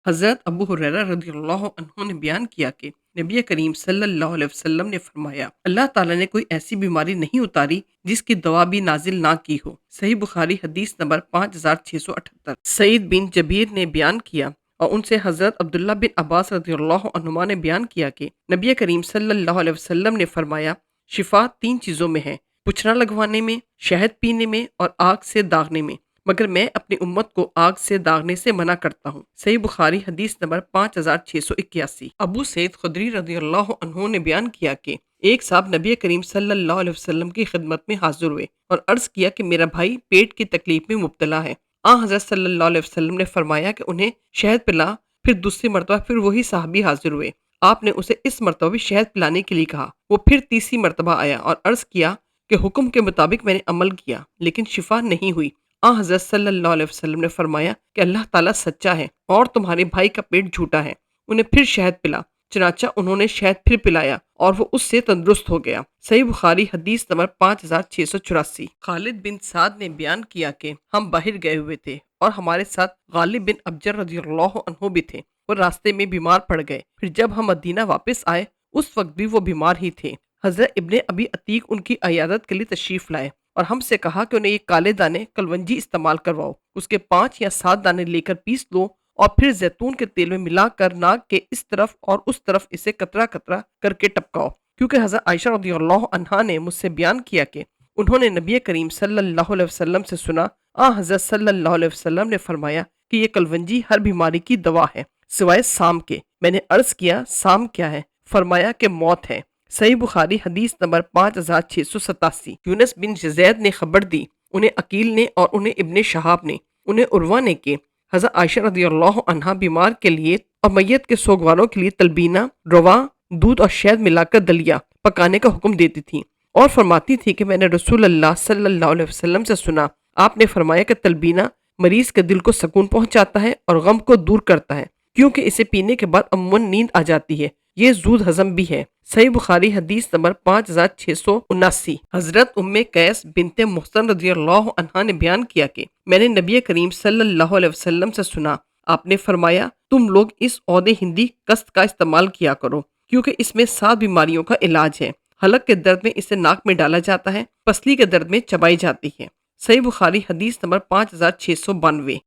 حضرت ابو ہریرہ رضی اللہ عنہ نے بیان کیا کہ نبی کریم صلی اللہ علیہ وسلم نے فرمایا، اللہ تعالیٰ نے کوئی ایسی بیماری نہیں اتاری جس کی دوا بھی نازل نہ کی ہو۔ صحیح بخاری حدیث نمبر 5678۔ سعید بن جبیر نے بیان کیا اور ان سے حضرت عبداللہ بن عباس رضی اللہ عنہما نے بیان کیا کہ نبی کریم صلی اللہ علیہ وسلم نے فرمایا، شفا 3 چیزوں میں ہے: پچھنا لگوانے میں، شہد پینے میں اور آگ سے داغنے میں، مگر میں اپنی امت کو آگ سے داغنے سے منع کرتا ہوں۔ صحیح بخاری حدیث نمبر 5681۔ ابو سعید خدری رضی اللہ عنہ نے بیان کیا کہ ایک صاحب نبی کریم صلی اللہ علیہ وسلم کی خدمت میں حاضر ہوئے اور عرض کیا کہ میرا بھائی پیٹ کی تکلیف میں مبتلا ہے۔ حضرت صلی اللہ علیہ وسلم نے فرمایا کہ انہیں شہد پلا۔ پھر دوسری مرتبہ پھر وہی صحابی حاضر ہوئے، آپ نے اسے اس مرتبہ بھی شہد پلانے کے لیے کہا۔ وہ پھر تیسری مرتبہ آیا اور عرض کیا کہ حکم کے مطابق میں نے عمل کیا لیکن شفا نہیں ہوئی۔ حضرت صلی اللہ علیہ وسلم نے فرمایا کہ اللہ تعالیٰ سچا ہے اور تمہارے بھائی کا پیٹ جھوٹا ہے۔ انہیں پھر شہد پلا، چنانچہ انہوں نے شہد پھر پلایا اور وہ اس سے تندرست ہو گیا۔ صحیح بخاری حدیث نمبر 5684۔ خالد بن سعد نے بیان کیا کہ ہم باہر گئے ہوئے تھے اور ہمارے ساتھ غالب بن ابجر رضی اللہ عنہ بھی تھے۔ وہ راستے میں بیمار پڑ گئے۔ پھر جب ہم مدینہ واپس آئے اس وقت بھی وہ بیمار ہی تھے۔ حضرت ابن ابی عتیق ان کی عیادت کے لیے تشریف لائے اور ہم سے کہا کہ انہیں یہ کالے دانے کلونجی استعمال کرواؤ، اس کے 5 یا 7 دانے لے کر پیس لو اور پھر زیتون کے تیل میں ملا کر ناک کے اس طرف اور اس طرف اسے قطرہ قطرہ کر کے ٹپکاؤ، کیونکہ حضرت عائشہ رضی اللہ عنہا نے مجھ سے بیان کیا کہ انہوں نے نبی کریم صلی اللہ علیہ وسلم سے سنا، حضرت صلی اللہ علیہ وسلم نے فرمایا کہ یہ کلونجی ہر بیماری کی دوا ہے سوائے سام کے۔ میں نے عرض کیا سام کیا ہے؟ فرمایا کہ موت ہے۔ صحیح بخاری حدیث نمبر 5687۔ یونس بن زید نے خبر دی، انہیں عقیل نے اور انہیں ابن شہاب نے، انہیں عروہ نے کہ حضرت عائشہ رضی اللہ عنہا بیمار کے لیے اور میت کے سوگواروں کے لیے تلبینہ، رواں، دودھ اور شہد ملا کر دلیا پکانے کا حکم دیتی تھی اور فرماتی تھی کہ میں نے رسول اللہ صلی اللہ علیہ وسلم سے سنا، آپ نے فرمایا کہ تلبینہ مریض کے دل کو سکون پہنچاتا ہے اور غم کو دور کرتا ہے، کیونکہ اسے پینے کے بعد عموماً نیند آ جاتی ہے، یہ زود ہضم بھی ہے۔ صحیح بخاری حدیث نمبر 5679۔ حضرت ام قیس بنت محسن رضی اللہ عنہا نے بیان کیا کہ میں نے نبی کریم صلی اللہ علیہ وسلم سے سنا، آپ نے فرمایا تم لوگ اس عود ہندی کست کا استعمال کیا کرو، کیونککہ اس میں 7 بیماریوں کا علاج ہے۔ حلق کے درد میں اسے ناک میں ڈالا جاتا ہے، پسلی کے درد میں چبائی جاتی ہے۔ صحیح بخاری حدیث نمبر 5692۔